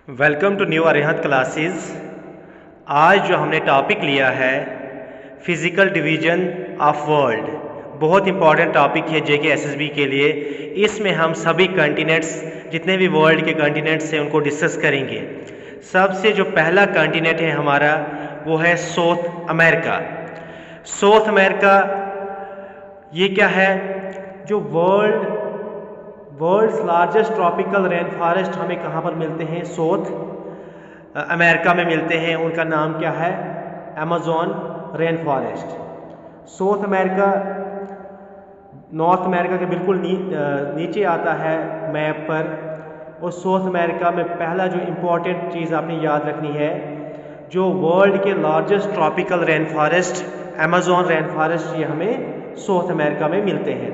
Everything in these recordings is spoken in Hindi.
Welcome to new Arihant classes. आज जो हमने टॉपिक लिया है फिज़िकल डिवीज़न ऑफ वर्ल्ड, बहुत इंपॉर्टेंट टॉपिक है जेके एसएसबी के लिए। इसमें हम सभी कॉन्टिनेंट्स, जितने भी वर्ल्ड के कॉन्टिनेंट्स हैं, उनको डिस्कस करेंगे। सबसे जो पहला कॉन्टिनेंट है हमारा वो है साउथ अमेरिका। साउथ अमेरिका ये क्या है? जो world's largest tropical rain forest हमें कहाँ पर मिलते हैं? साउथ अमेरिका में मिलते हैं। उनका नाम क्या है? Amazon rain forest. South America north America के बिल्कुल नीचे आता है मैप पर। और साउथ अमेरिका में पहला जो इम्पोर्टेंट चीज़ आपने याद रखनी है, जो वर्ल्ड के largest tropical rain forest Amazon rain forest, ये हमें साउथ अमेरिका में मिलते हैं।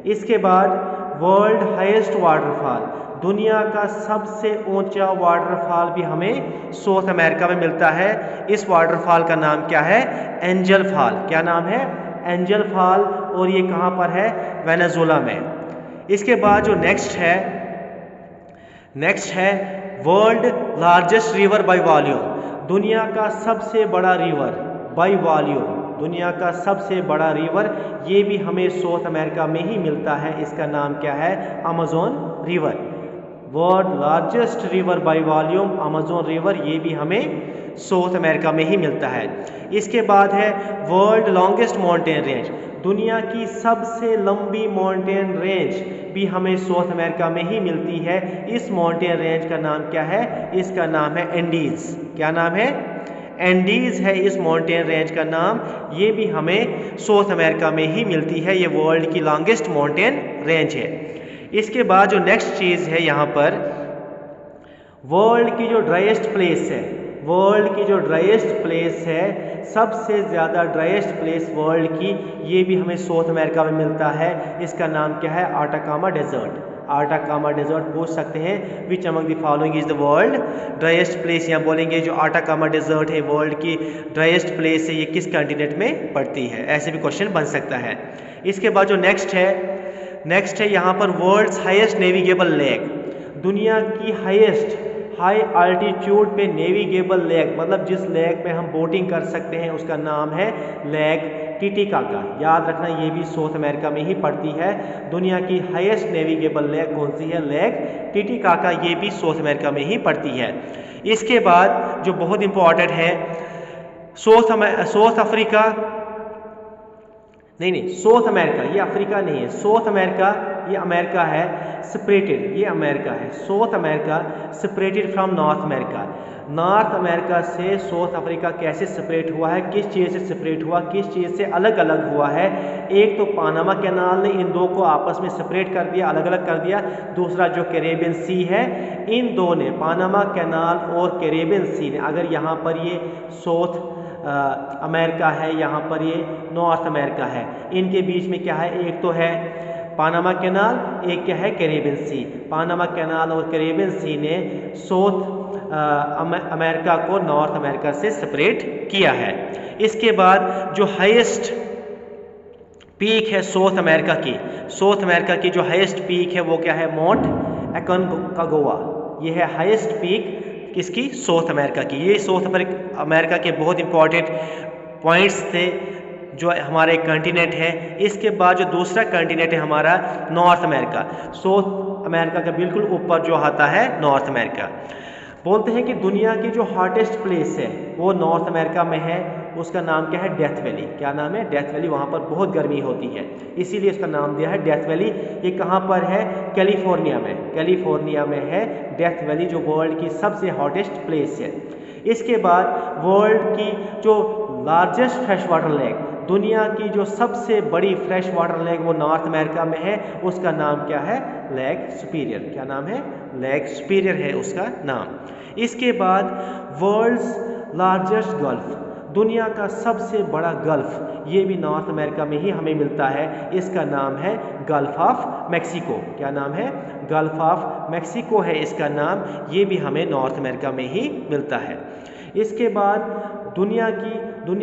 इसके बाद वर्ल्ड हाईएस्ट वाटरफॉल, दुनिया का सबसे ऊंचा वाटरफॉल भी हमें साउथ अमेरिका में मिलता है। इस वाटरफॉल का नाम क्या है? Angel fall. क्या नाम है? Angel fall. और ये कहाँ पर है? वेनेजुएला में। इसके बाद जो नेक्स्ट है world largest river by volume, दुनिया का सबसे बड़ा रिवर बाय वॉल्यूम, दुनिया का सबसे बड़ा रिवर, ये भी हमें साउथ अमेरिका में ही मिलता है। इसका नाम क्या है? Amazon river. World largest river by volume Amazon river, ये भी हमें साउथ अमेरिका में ही मिलता है। इसके बाद है वर्ल्ड लॉन्गेस्ट माउंटेन रेंज, दुनिया की सबसे लंबी माउंटेन रेंज भी हमें साउथ अमेरिका में ही मिलती है। इस माउंटेन रेंज का नाम क्या है? इसका नाम है एंडीज। क्या नाम है? एंडीज है इस माउंटेन रेंज का नाम। ये भी हमें साउथ अमेरिका में ही मिलती है। ये वर्ल्ड की लॉन्गेस्ट माउंटेन रेंज है। इसके बाद जो नेक्स्ट चीज़ है यहाँ पर, वर्ल्ड की जो ड्राइएस्ट प्लेस है, वर्ल्ड की जो ड्राइएस्ट प्लेस है, सबसे ज़्यादा ड्राइएस्ट प्लेस वर्ल्ड की, ये भी हमें साउथ अमेरिका में मिलता है। इसका नाम क्या है? Atacama desert. आटाकामा डेजर्ट पूछ सकते हैं, which among the following is the world driest place. यहाँ बोलेंगे जो आटाकामा डेजर्ट है वर्ल्ड की ड्राइएस्ट प्लेस है, ये किस कॉन्टिनेंट में पड़ती है? ऐसे भी क्वेश्चन बन सकता है। इसके बाद जो नेक्स्ट है यहाँ पर वर्ल्ड्स हाईएस्ट नेविगेबल लेक, दुनिया की हाई अल्टीट्यूड पे नेविगेबल लेक, मतलब जिस लेक पे हम बोटिंग कर सकते हैं, उसका नाम है लेक टिटिकाका। याद रखना, ये भी साउथ अमेरिका में ही पड़ती है। दुनिया की हाईएस्ट नेविगेबल लेक कौन सी है? Lake Titicaca. ये भी साउथ अमेरिका में ही पड़ती है। इसके बाद जो बहुत इंपॉर्टेंट है, साउथ अफ्रीका, नहीं, साउथ अमेरिका, ये अफ्रीका नहीं है। साउथ अमेरिका ये अमेरिका है, सेपरेटेड, ये अमेरिका है। South America separated from north America. North America से साउथ अफ्रीका कैसे सेपरेट हुआ है? किस चीज़ से सेपरेट हुआ? किस चीज़ से अलग अलग हुआ है? एक तो पानामा कैनाल ने इन दो को आपस में सेपरेट कर दिया, अलग अलग कर दिया। दूसरा जो कैरेबियन सी है, इन दो ने, पानामा कैनाल और कैरेबियन सी ने, अगर यहाँ पर ये साउथ अमेरिका है, यहाँ पर ये नॉर्थ अमेरिका है, इनके बीच में क्या है? एक तो है पानामा कैनाल, एक क्या है? Caribbean sea. पानामा कैनाल और कैरेबियन सी ने साउथ अमेरिका को नॉर्थ अमेरिका से सेपरेट किया है। इसके बाद जो हाईएस्ट पीक है साउथ अमेरिका की जो हाईएस्ट पीक है वो क्या है? Mount Aconcagua. ये है हाईएस्ट पीक किसकी? साउथ अमेरिका की। ये साउथ अमेरिका के बहुत इंपॉर्टेंट पॉइंट्स थे जो हमारे कॉन्टिनेंट है। इसके बाद जो दूसरा कॉन्टिनेंट है हमारा नॉर्थ अमेरिका। साउथ अमेरिका का बिल्कुल ऊपर जो आता है नॉर्थ अमेरिका। बोलते हैं कि दुनिया की जो हॉटेस्ट प्लेस है वो नॉर्थ अमेरिका में है। उसका नाम क्या है? Death valley. क्या नाम है? Death valley. वहाँ पर बहुत गर्मी होती है, इसीलिए इसका नाम दिया है डेथ वैली। ये कहाँ पर है? कैलिफोर्निया में। कैलिफोर्निया में है डेथ वैली, जो वर्ल्ड की सबसे हॉटेस्ट प्लेस है। इसके बाद वर्ल्ड की जो लार्जेस्ट फ्रेश वाटर लेक, दुनिया की जो सबसे बड़ी फ्रेश वाटर लेक, वो नॉर्थ अमेरिका में है। उसका नाम क्या है? Lake superior. क्या नाम है? लेक सुपीरियर है उसका नाम। इसके बाद वर्ल्ड्स लार्जेस्ट गल्फ, दुनिया का सबसे बड़ा गल्फ, ये भी नॉर्थ अमेरिका में ही हमें मिलता है। इसका नाम है गल्फ ऑफ मैक्सिको। क्या नाम है? गल्फ ऑफ मैक्सिको है इसका नाम। ये भी हमें नॉर्थ अमेरिका में ही मिलता है। इसके बाद दुनिया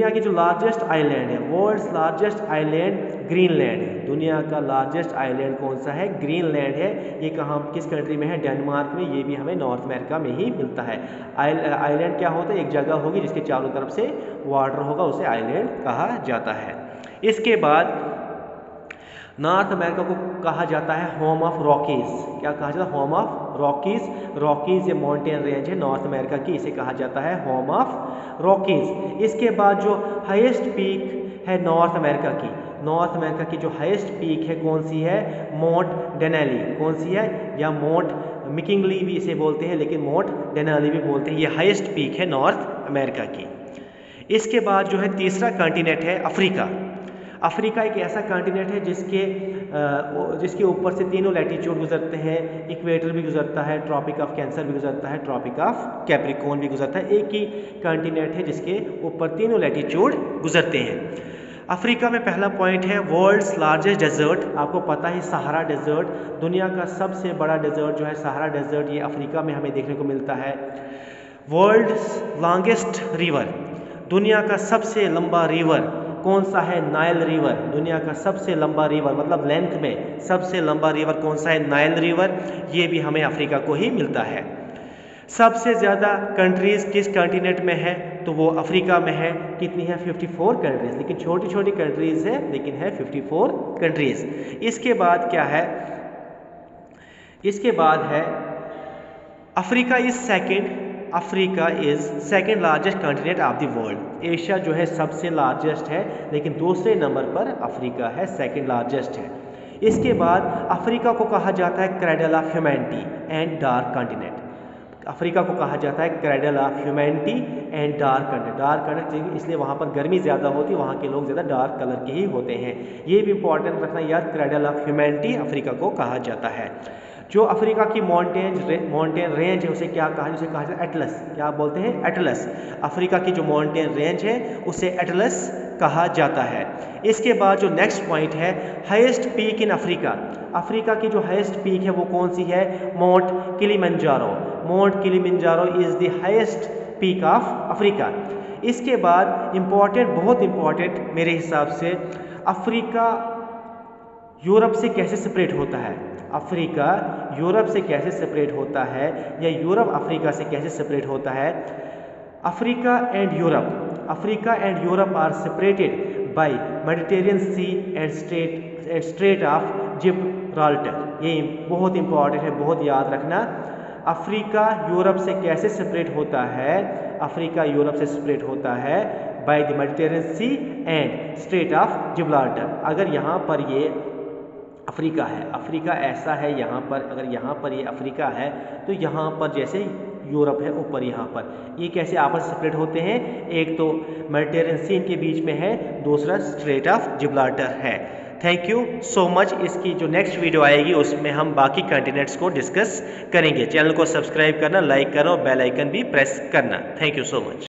की जो लार्जेस्ट आइलैंड है, वर्ल्ड्स लार्जेस्ट आइलैंड ग्रीनलैंड है। दुनिया का लार्जेस्ट आइलैंड कौन सा है? ग्रीनलैंड है। ये कहाँ, किस कंट्री में है? डेनमार्क में। ये भी हमें नॉर्थ अमेरिका में ही मिलता है। आइलैंड क्या होता है? एक जगह होगी जिसके चारों तरफ से वाटर होगा, उसे आइलैंड कहा जाता है। इसके बाद नॉर्थ अमेरिका को कहा जाता है होम ऑफ रॉकीज। क्या कहा जाता है? Home of Rockies. रॉकीज ये माउंटेन रेंज है नॉर्थ अमेरिका की, इसे कहा जाता है होम ऑफ रॉकीज। इसके बाद जो हाईएस्ट पीक है नॉर्थ अमेरिका की, नॉर्थ अमेरिका की जो हाईएस्ट पीक है कौन सी है? Mount Denali. कौन सी है? या माउंट मिकिंगली भी इसे बोलते हैं, लेकिन माउंट डेनाली भी बोलते हैं। ये हाईएस्ट पीक है नॉर्थ अमेरिका की। इसके बाद जो है तीसरा कॉन्टिनेंट है अफ्रीका। अफ्रीका एक ऐसा कॉन्टिनेंट है जिसके ऊपर से तीनों लैटीट्यूड गुजरते हैं। इक्वेटर भी गुजरता है, ट्रॉपिक ऑफ कैंसर भी गुजरता है, ट्रॉपिक ऑफ कैप्रिकॉर्न भी गुजरता है। एक ही कॉन्टिनेंट है जिसके ऊपर तीनों लैटीट्यूड गुजरते हैं। अफ्रीका में पहला पॉइंट है वर्ल्ड्स लार्जेस्ट डेजर्ट। आपको पता है सहारा डेजर्ट, दुनिया का सबसे बड़ा डेजर्ट जो है सहारा डेजर्ट, ये अफ्रीका में हमें देखने को मिलता है। वर्ल्ड्स लॉन्गेस्ट रिवर, दुनिया का सबसे लंबा रिवर कौन सा है? Nile river. दुनिया का सबसे लंबा रिवर, मतलब लेंथ में सबसे लंबा रिवर कौन सा है? Nile river. ये भी हमें अफ्रीका को ही मिलता है। सबसे ज़्यादा कंट्रीज़ किस कॉन्टिनेंट में है? तो वो अफ्रीका में है। कितनी है? 54 कंट्रीज़, लेकिन छोटी छोटी कंट्रीज़ है, लेकिन है 54 कंट्रीज़। इसके बाद क्या है? इसके बाद है Africa is second largest continent of the world. Asia जो है सबसे लार्जेस्ट है, लेकिन दूसरे नंबर पर अफ्रीका है, सेकेंड लार्जेस्ट है। इसके बाद अफ्रीका को कहा जाता है cradle of humanity and dark continent. Africa को कहा जाता है cradle of humanity and dark continent. Dark continent इसलिए वहाँ पर गर्मी ज़्यादा होती है, वहाँ के लोग ज़्यादा डार्क कलर के ही होते हैं। ये भी इंपॉर्टेंट रखना याद, क्रेडल ऑफ ह्यूमैनिटी अफ्रीका को कहा जाता है। जो अफ्रीका की माउंटेन रेंज है उसे क्या कहा? उसे कहा जाता है एटलस। क्या बोलते हैं? एटलस। अफ्रीका की जो माउंटेन रेंज है उसे एटलस कहा जाता है। इसके बाद जो नेक्स्ट पॉइंट है highest peak in Africa. Africa की जो हाईएस्ट पीक है वो कौन सी है? Mount Kilimanjaro. Mount Kilimanjaro is the highest peak of Africa. इसके बाद बहुत इंपॉर्टेंट मेरे हिसाब से, अफ्रीका यूरोप से कैसे सेपरेट होता है? अफ्रीका यूरोप से कैसे सेपरेट होता है, या यूरोप अफ्रीका से कैसे सेपरेट होता है? Africa and Europe are separated by Mediterranean C and straight of Gibraltar. ये बहुत इंपॉर्टेंट है, बहुत याद रखना। अफ्रीका यूरोप से कैसे सेपरेट होता है? अफ्रीका यूरोप से सेपरेट होता है by the Mediterranean C and straight of Gibraltar. अगर यहाँ पर ये अफ्रीका है, अफ्रीका ऐसा है यहाँ पर, अगर यहाँ पर ये अफ्रीका है तो यहाँ पर जैसे यूरोप है ऊपर, यहाँ पर ये कैसे आपस में सेपरेट होते हैं? एक तो मेडिटेरियन सी इनके बीच में है, दूसरा स्ट्रेट ऑफ जिब्राल्टर है। Thank you so much. इसकी जो नेक्स्ट वीडियो आएगी उसमें हम बाकी कॉन्टिनेंट्स को डिस्कस करेंगे। चैनल को सब्सक्राइब करना, लाइक करना और बेल आइकन भी प्रेस करना। Thank you so much.